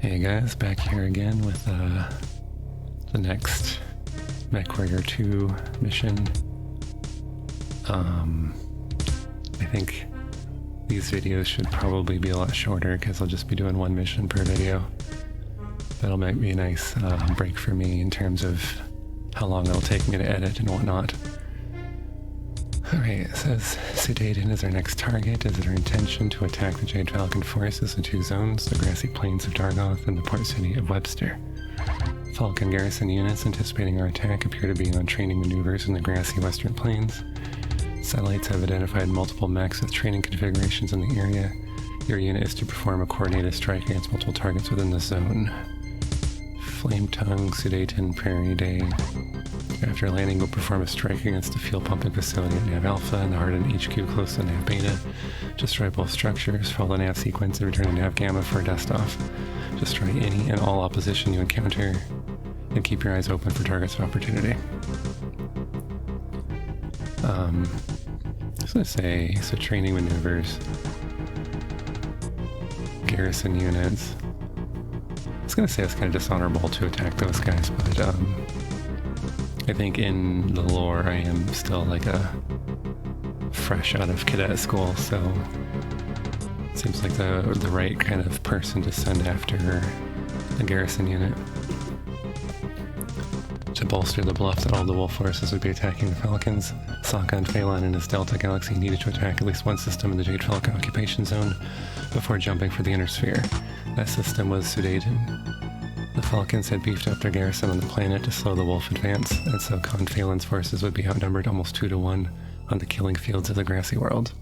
Hey guys, back here again with the next Mechwarrior 2 mission. I think these videos should probably be a lot shorter because I'll just be doing one mission per video. That'll make me a nice break for me in terms of how long it'll take me to edit and whatnot. Alright, it says Sudaden is our next target. Is it our intention to attack the Jade Falcon forces in two zones, the grassy plains of Dargoth and the port city of Webster? Falcon garrison units anticipating our attack appear to be on training maneuvers in the grassy western plains. Satellites have identified multiple mechs with training configurations in the area. Your unit is to perform a coordinated strike against multiple targets within the zone. Flame Tongue, Sudaden, Prairie Day. After landing, we'll perform a strike against the fuel pumping facility at Nav Alpha and the Hardened HQ close to Nav Beta. Destroy both structures, follow the Nav sequence, and return to Nav Gamma for a dust-off. Destroy any and all opposition you encounter, and keep your eyes open for targets of opportunity. I was going to say, so training maneuvers, garrison units. I was going to say it's kind of dishonorable to attack those guys, but I think in the lore I am still like a fresh out of cadet school, so it seems like the right kind of person to send after a garrison unit to bolster the bluff that all the wolf forces would be attacking the Falcons. Sokka and Phelan and his Delta Galaxy needed to attack at least one system in the Jade Falcon occupation zone before jumping for the inner sphere. That system was Sudaden. The Falcons had beefed up their garrison on the planet to slow the wolf advance, and so Con Phelan's forces would be outnumbered almost 2-1 on the killing fields of the grassy world.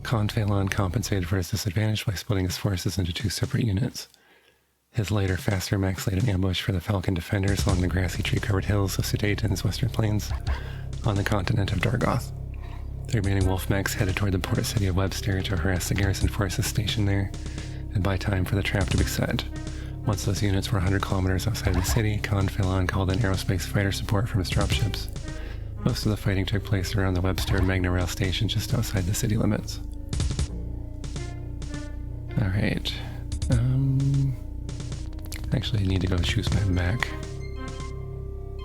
Con Phelan compensated for his disadvantage by splitting his forces into two separate units. His later, faster mechs laid an ambush for the Falcon defenders along the grassy tree-covered hills of Sudaden's western plains on the continent of Dargoth. The remaining wolf mechs headed toward the port city of Webster to harass the garrison forces stationed there and buy time for the trap to be set. Once those units were 100 kilometers outside of the city, Con Phelan called in aerospace fighter support from his dropships. Most of the fighting took place around the Webster and Magna Rail station just outside the city limits. Alright. Actually, I need to go choose my mech.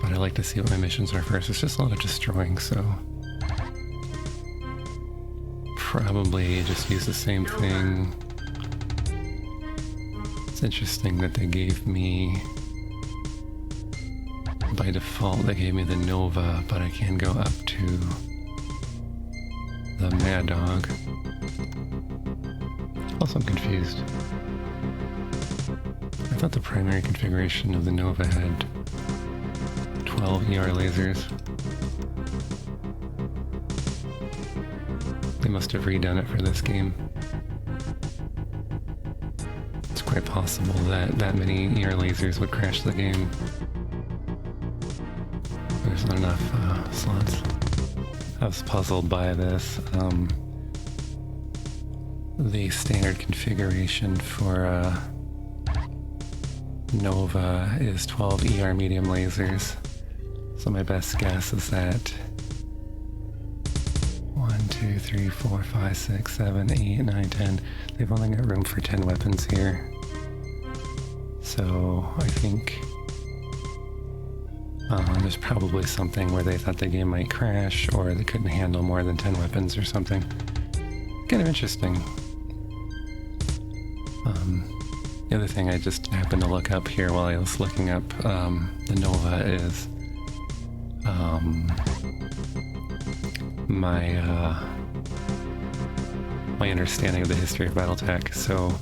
But I like to see what my missions are first. It's just a lot of destroying, so probably just use the same thing. It's interesting that they gave me, by default, they gave me the Nova, but I can go up to the Mad Dog. Also, I'm confused. I thought the primary configuration of the Nova had 12 ER lasers. They must have redone it for this game. It's quite possible that that many ER lasers would crash the game. There's not enough slots. I was puzzled by this. The standard configuration for Nova is 12 ER medium lasers. So my best guess is that 1, 2, 3, 4, 5, 6, 7, 8, 9, 10. They've only got room for 10 weapons here. So I think there's probably something where they thought the game might crash or they couldn't handle more than 10 weapons or something. Kind of interesting. The other thing I just happened to look up here while I was looking up the Nova is my understanding of the history of Battletech. So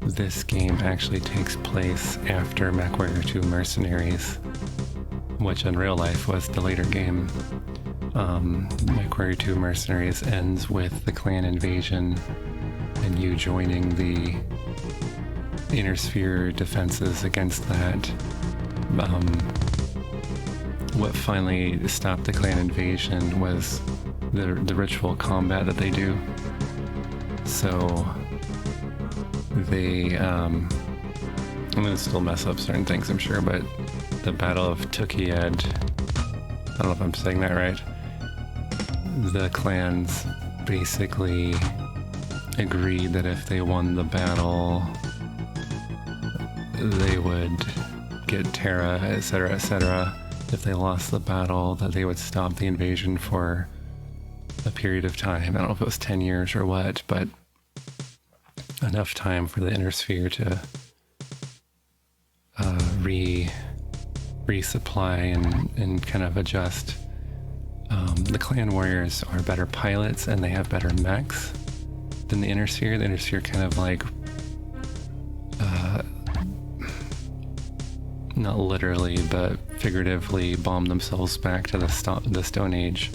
this game actually takes place after Mechwarrior 2 Mercenaries, which in real life was the later game. Mechwarrior 2 Mercenaries ends with the clan invasion and you joining the inner sphere defenses against that. What finally stopped the clan invasion was the ritual combat that they do. So they, I'm gonna still mess up certain things, I'm sure, but the Battle of Tukied, I don't know if I'm saying that right, the clans basically agreed that if they won the battle, they would get Terra, etc., etc. If they lost the battle, that they would stop the invasion for a period of time. I don't know if it was 10 years or what, but enough time for the Inner Sphere to resupply and kind of adjust. The clan warriors are better pilots and they have better mechs than the Inner Sphere. The Inner Sphere kind of like, not literally, but figuratively bombed themselves back to the Stone Age.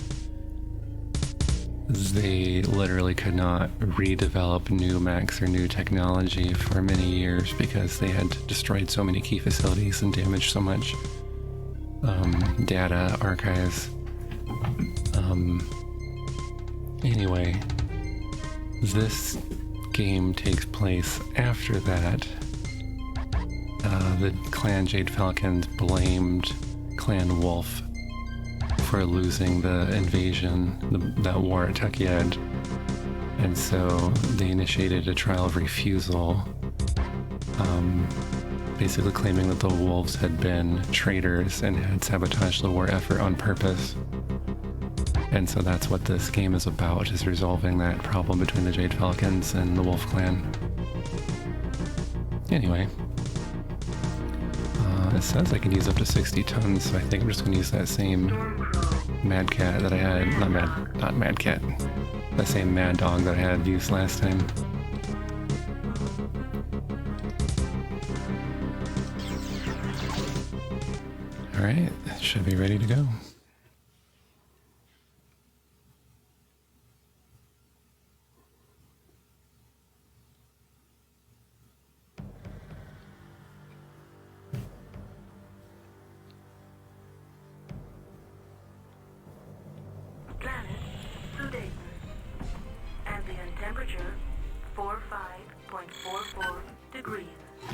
They literally could not redevelop new mechs or new technology for many years because they had destroyed so many key facilities and damaged so much data archives. Anyway, this game takes place after that. The clan Jade Falcons blamed Clan Wolf for losing the invasion, that war at Tukyed, and so they initiated a trial of refusal, basically claiming that the wolves had been traitors and had sabotaged the war effort on purpose. And so that's what this game is about, is resolving that problem between the Jade Falcons and the Wolf Clan. Anyway, it says I can use up to 60 tons, so I think I'm just going to use that same Mad Cat that I had, not Mad Cat, that same Mad Dog that I had used last time. Alright, should be ready to go.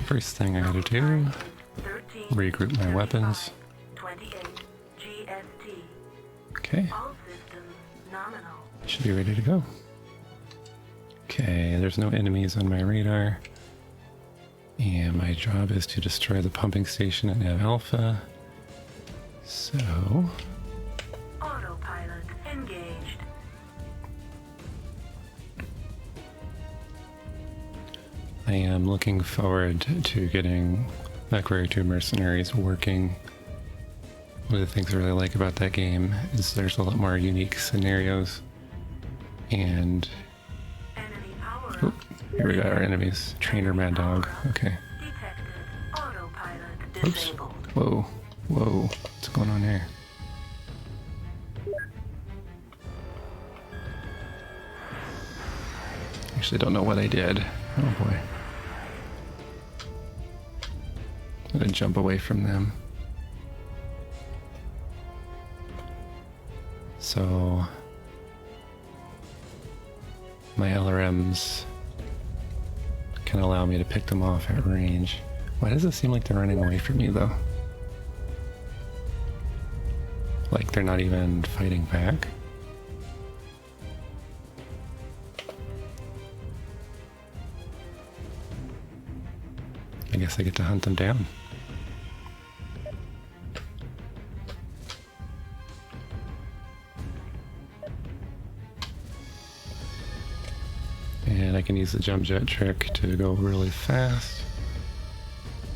First thing I gotta do, regroup my weapons. Okay. Should be ready to go. Okay, there's no enemies on my radar. And my job is to destroy the pumping station at Nav Alpha. So... Autopilot engaged. I am looking forward to getting Mechwarrior 2 Mercenaries working. One of the things I really like about that game is there's a lot more unique scenarios. And... oh, here we got our enemies. Trainer Mad Dog. Okay. Oops. Whoa. Whoa. What's going on here? Actually don't know what I did. Oh boy. I'm gonna jump away from them. So my LRMs can allow me to pick them off at range. Why does it seem like they're running away from me though? Like they're not even fighting back? I guess I get to hunt them down. And I can use the jump jet trick to go really fast.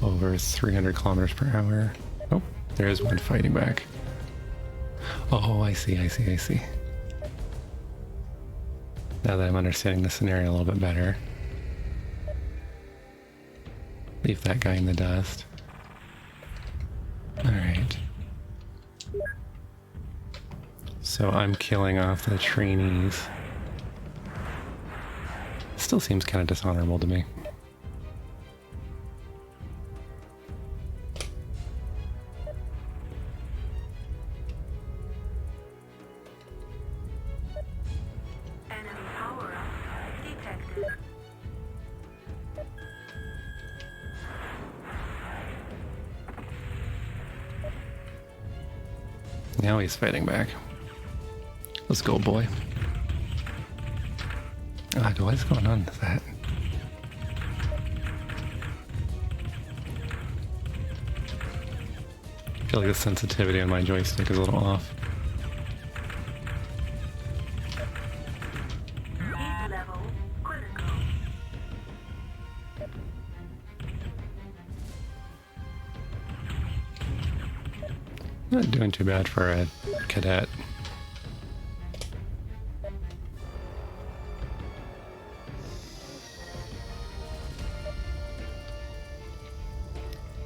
Over 300 kilometers per hour. Oh, there's one fighting back. Oh, I see. Now that I'm understanding the scenario a little bit better. Leave that guy in the dust. Alright. So I'm killing off the trainees. Still seems kind of dishonorable to me. Enemy power-up detected. Now he's fighting back. Let's go, boy. What is going on with that? I feel like the sensitivity on my joystick is a little off. Heat level critical. Not doing too bad for a cadet.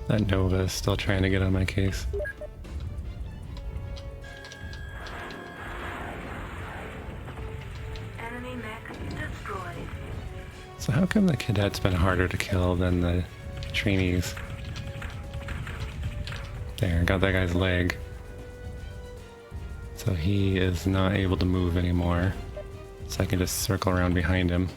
That Nova is still trying to get on my case. Enemy mech destroyed. So how come the cadet's been harder to kill than the trainees? There, got that guy's leg. So he is not able to move anymore. So I can just circle around behind him.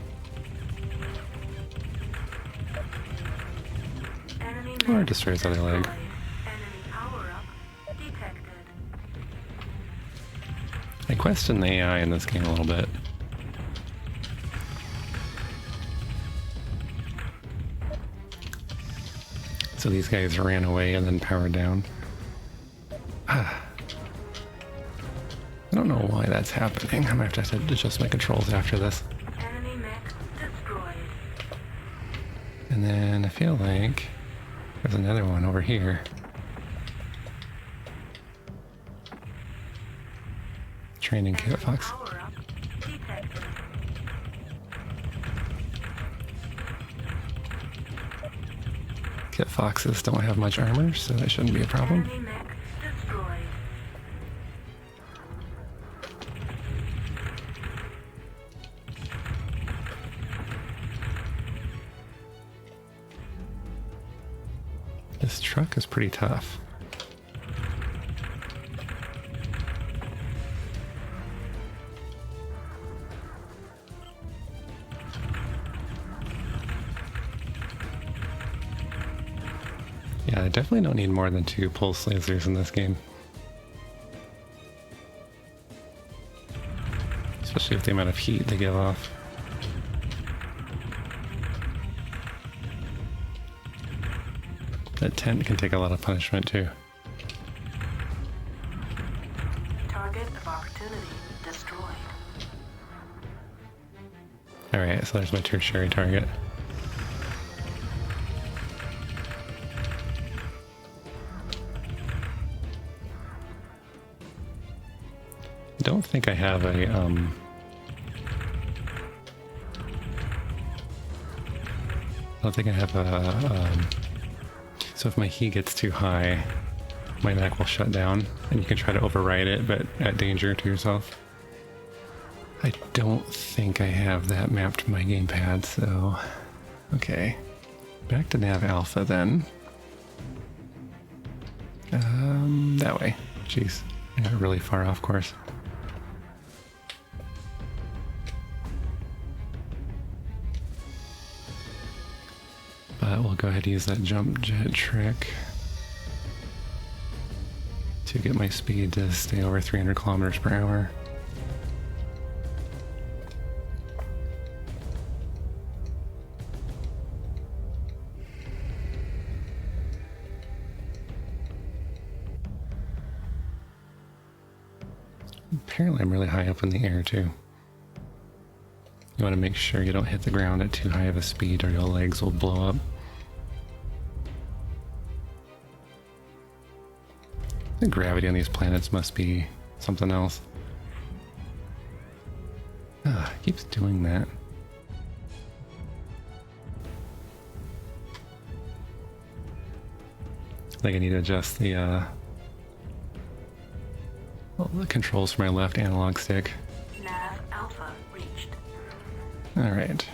Enemy Or mech destroy his other leg. destroyed. Enemy power-up detected. I question the AI in this game a little bit. So these guys ran away and then powered down. I don't know why that's happening. I might have to adjust my controls after this. Enemy mech destroyed. And then I feel like there's another one over here. Training Kit Fox. Power-up detected. Kit Foxes don't have much armor, so that shouldn't be a problem. Enemy mech destroyed. This truck is pretty tough. Yeah, I definitely don't need more than 2 pulse lasers in this game. Especially with the amount of heat they give off. That tent can take a lot of punishment too. Target of opportunity destroyed. Alright, so there's my tertiary target. Don't think I have a I don't think I have a so if my heat gets too high, my mech will shut down and you can try to override it, but at danger to yourself. I don't think I have that mapped to my gamepad, so okay. Back to Nav Alpha then. That way. Jeez, I got really far off course. But we'll go ahead and use that jump jet trick to get my speed to stay over 300 kilometers per hour. Apparently I'm really high up in the air too. You want to make sure you don't hit the ground at too high of a speed or your legs will blow up. The gravity on these planets must be something else. Ah, it keeps doing that. I think I need to adjust the controls for my left analog stick. Nav Alpha reached. Alright.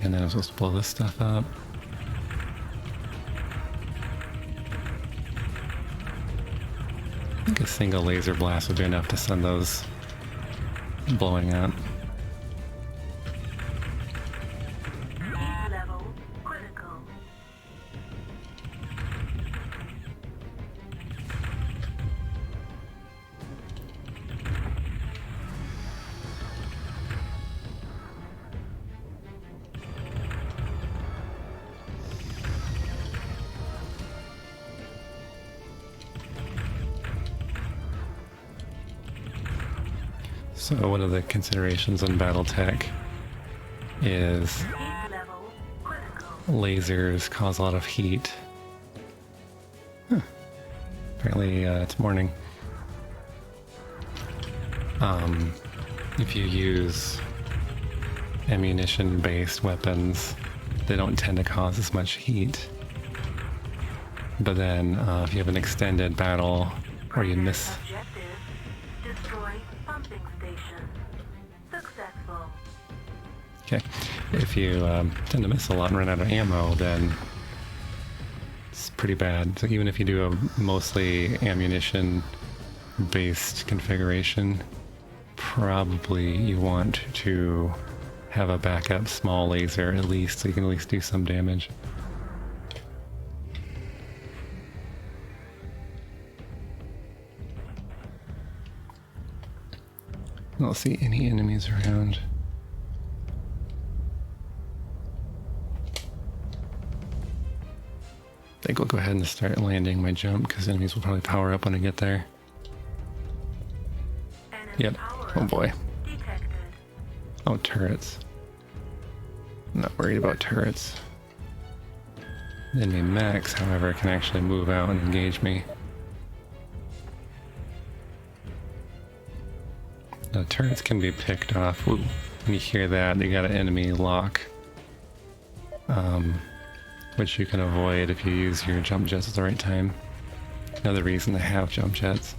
And then I'm supposed to blow this stuff up. I think a single laser blast would be enough to send those blowing up. Heat level critical. So one of the considerations in BattleTech is Heat level critical. lasers cause a lot of heat. Apparently it's morning. If you use ammunition-based weapons, they don't tend to cause as much heat. But then if you have an extended battle or you miss... Objective. Destroy pumping station. Successful. Okay, if you tend to miss a lot and run out of ammo, then it's pretty bad. So even if you do a mostly ammunition-based configuration, probably you want to have a backup small laser at least, so you can at least do some damage. I don't see any enemies around. I think I'll go ahead and start landing my jump because enemies will probably power up when I get there. Enemy Yep. power Oh boy. detected. Oh, turrets. I'm not worried about turrets. Enemy mechs, however, can actually move out and engage me. Now, turrets can be picked off. Ooh, when you hear that, you got an enemy lock. Which you can avoid if you use your jump jets at the right time. Another reason to have jump jets.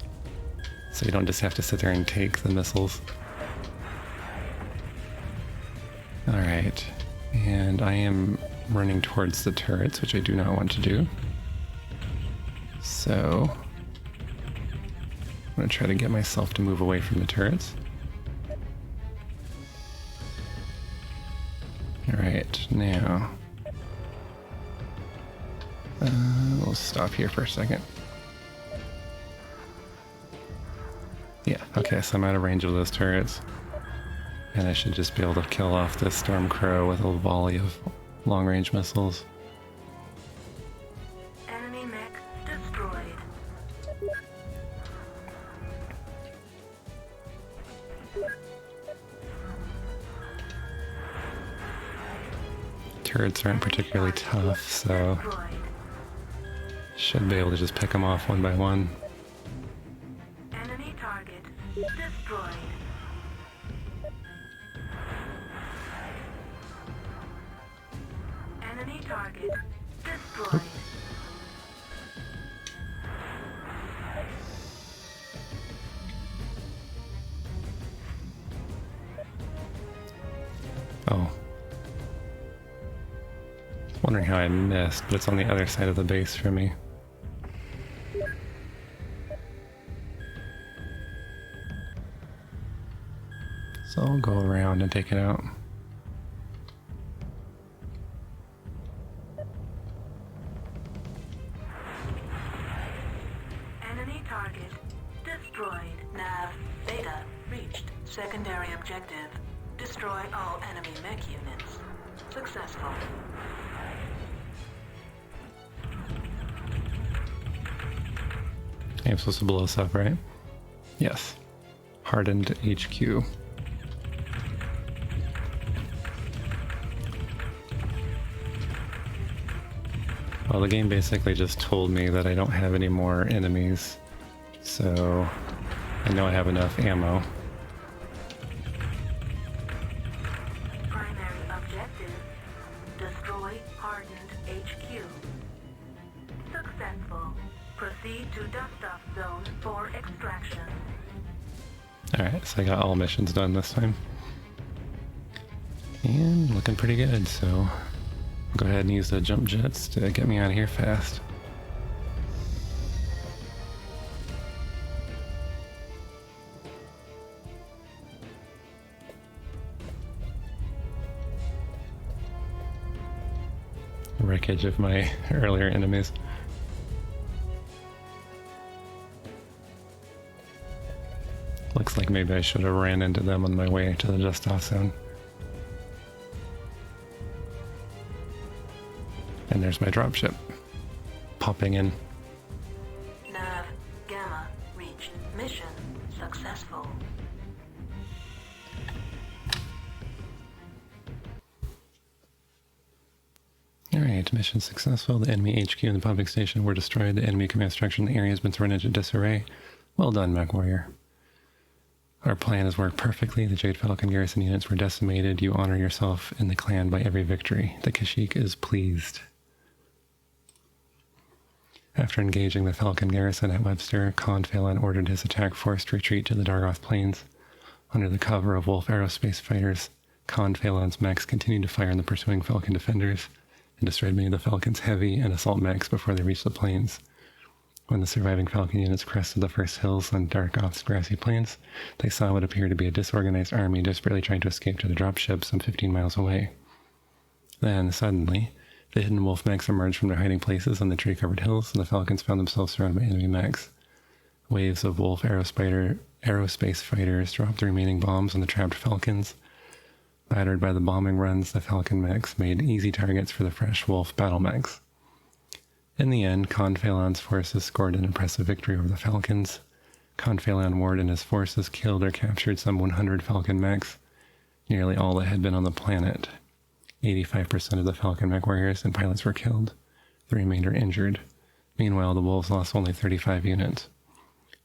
So you don't just have to sit there and take the missiles. Alright, and I am running towards the turrets, which I do not want to do. So, I'm going to try to get myself to move away from the turrets. Alright, now... we'll stop here for a second. Yeah, okay, so I'm out of range of those turrets. And I should just be able to kill off this Storm Crow with a volley of long-range missiles. Enemy mech destroyed. Turrets aren't particularly tough, so Destroyed. should be able to just pick them off one by one. Enemy target destroyed. Enemy target destroyed. Oh. Wondering how I missed, but it's on the other side of the base for me. So I'll go around and take it out. Enemy target destroyed. Nav beta reached. Secondary objective. Destroy all enemy mech units. Successful. I'm supposed to blow us up, right? Yes. Hardened HQ. Well, the game basically just told me that I don't have any more enemies, so I know I have enough ammo. Primary objective. Destroy hardened HQ. Successful. Proceed to dust-off zone for extraction. Alright, so I got all missions done this time. And looking pretty good, so I'll go ahead and use the jump jets to get me out of here fast. Wreckage of my earlier enemies. Looks like maybe I should have ran into them on my way to the just off zone. And there's my dropship popping in. Nav Gamma reached. Mission successful. Alright, mission successful. The enemy HQ and the pumping station were destroyed. The enemy command structure in the area has been thrown into disarray. Well done, Mechwarrior. Our plan has worked perfectly. The Jade Falcon garrison units were decimated. You honor yourself in the clan by every victory. The Kashyyyk is pleased. After engaging the Falcon garrison at Webster, Khan Phelan ordered his attack force to retreat to the Dargoth Plains. Under the cover of Wolf aerospace fighters, Khan Phelan's mechs continued to fire on the pursuing Falcon defenders and destroyed many of the Falcon's heavy and assault mechs before they reached the plains. When the surviving Falcon units crested the first hills on Dargoth's grassy plains, they saw what appeared to be a disorganized army desperately trying to escape to the dropship some 15 miles away. Then, suddenly, the hidden wolf mechs emerged from their hiding places on the tree-covered hills, and the Falcons found themselves surrounded by enemy mechs. Waves of wolf aerospace fighters dropped the remaining bombs on the trapped Falcons. Battered by the bombing runs, the Falcon mechs made easy targets for the fresh wolf battle mechs. In the end, Khan Phelan's forces scored an impressive victory over the Falcons. Khan Phelan Ward and his forces killed or captured some 100 Falcon mechs, nearly all that had been on the planet. 85% of the Falcon mech warriors and pilots were killed, the remainder injured. Meanwhile, the wolves lost only 35 units.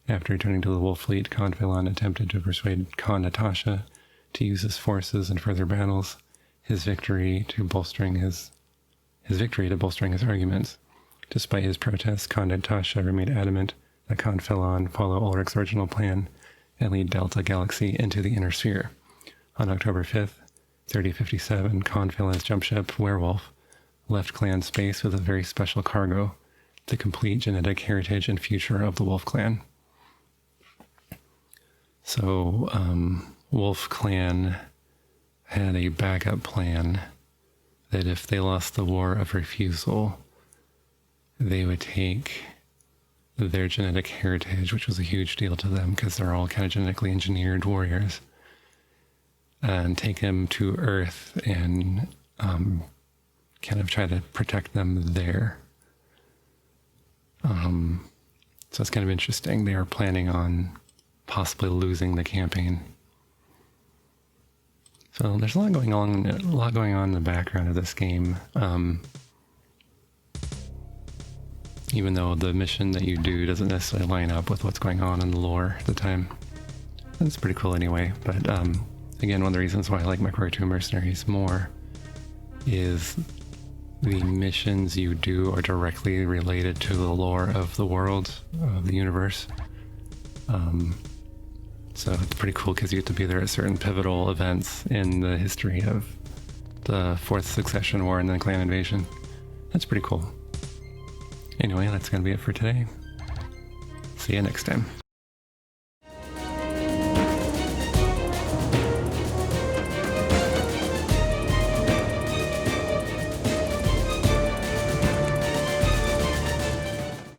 After returning to the wolf fleet, Khan Phelan attempted to persuade Khan Natasha to use his forces in further battles, his victory to bolstering his arguments. Despite his protests, Khan Natasha remained adamant that Khan Phelan follow Ulrich's original plan and lead Delta Galaxy into the Inner Sphere. On October 5th, 3057, Khan Phelan's jump ship, Werewolf, left clan space with a very special cargo, the complete genetic heritage and future of the Wolf clan. So, Wolf clan had a backup plan that if they lost the War of Refusal, they would take their genetic heritage, which was a huge deal to them because they're all kind of genetically engineered warriors, and take them to Earth and kind of try to protect them there. So it's kind of interesting. They are planning on possibly losing the campaign. So there's a lot going on in the background of this game. Even though the mission that you do doesn't necessarily line up with what's going on in the lore at the time. It's pretty cool anyway, but again, one of the reasons why I like Mechwarrior 2 Mercenaries more is the missions you do are directly related to the lore of the world, of the universe. So it's pretty cool because you get to be there at certain pivotal events in the history of the Fourth Succession War and then Clan Invasion. That's pretty cool. Anyway, that's going to be it for today. See you next time.